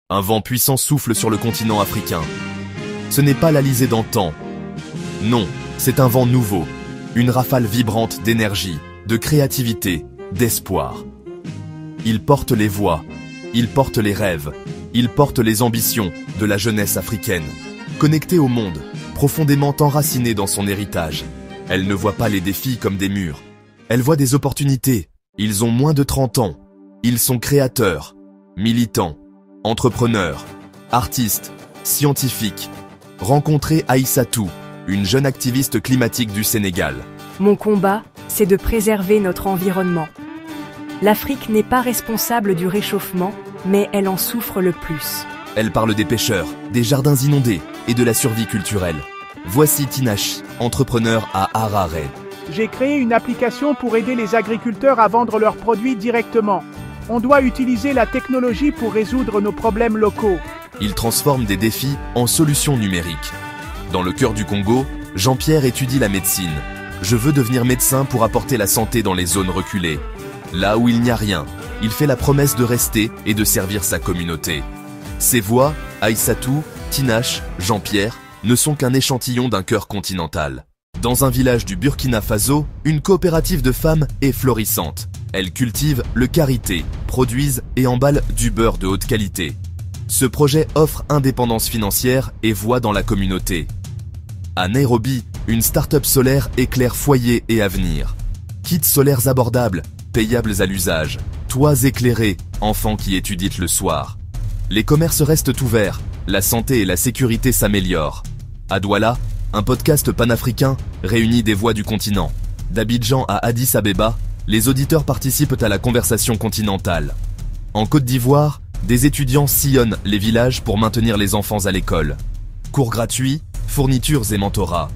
Un vent puissant souffle sur le continent africain. Ce n'est pas l'Alizé d'antan. Non, c'est un vent nouveau. Une rafale vibrante d'énergie, de créativité, d'espoir. Il porte les voix, il porte les rêves, il porte les ambitions de la jeunesse africaine. Connectée au monde, profondément enracinée dans son héritage. Elle ne voit pas les défis comme des murs. Elle voit des opportunités. Ils ont moins de 30 ans. Ils sont créateurs, militants, entrepreneurs, artistes, scientifiques. Rencontrez Aïssatou, une jeune activiste climatique du Sénégal. Mon combat, c'est de préserver notre environnement. L'Afrique n'est pas responsable du réchauffement, mais elle en souffre le plus. Elle parle des pêcheurs, des jardins inondés et de la survie culturelle. Voici Tinashe, entrepreneur à Harare. J'ai créé une application pour aider les agriculteurs à vendre leurs produits directement. On doit utiliser la technologie pour résoudre nos problèmes locaux. Il transforme des défis en solutions numériques. Dans le cœur du Congo, Jean-Pierre étudie la médecine. Je veux devenir médecin pour apporter la santé dans les zones reculées. Là où il n'y a rien, il fait la promesse de rester et de servir sa communauté. Ses voix, Aïssatou, Tinashe, Jean-Pierre, ne sont qu'un échantillon d'un cœur continental. Dans un village du Burkina Faso, une coopérative de femmes est florissante. Elles cultivent le karité, produisent et emballent du beurre de haute qualité. Ce projet offre indépendance financière et voix dans la communauté. À Nairobi, une start-up solaire éclaire foyer et avenir. Kits solaires abordables, payables à l'usage, toits éclairés, enfants qui étudient le soir. Les commerces restent ouverts, la santé et la sécurité s'améliorent. À Douala, un podcast panafricain réunit des voix du continent. D'Abidjan à Addis Abeba, les auditeurs participent à la conversation continentale. En Côte d'Ivoire, des étudiants sillonnent les villages pour maintenir les enfants à l'école. Cours gratuits, fournitures et mentorats.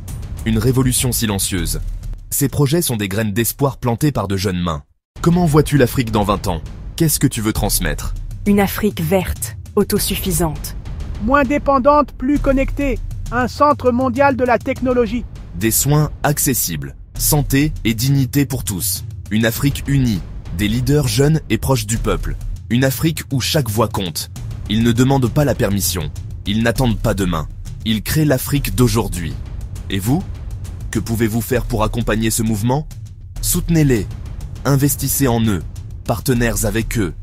Une révolution silencieuse. Ces projets sont des graines d'espoir plantées par de jeunes mains. Comment vois-tu l'Afrique dans 20 ans? Qu'est-ce que tu veux transmettre? Une Afrique verte, autosuffisante. Moins dépendante, plus connectée. Un centre mondial de la technologie. Des soins accessibles, santé et dignité pour tous. Une Afrique unie, des leaders jeunes et proches du peuple. Une Afrique où chaque voix compte. Ils ne demandent pas la permission. Ils n'attendent pas demain. Ils créent l'Afrique d'aujourd'hui. Et vous? Que pouvez-vous faire pour accompagner ce mouvement? Soutenez-les. Investissez en eux. Partenaires avec eux.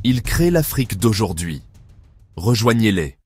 Ils créent l'Afrique d'aujourd'hui. Rejoignez-les.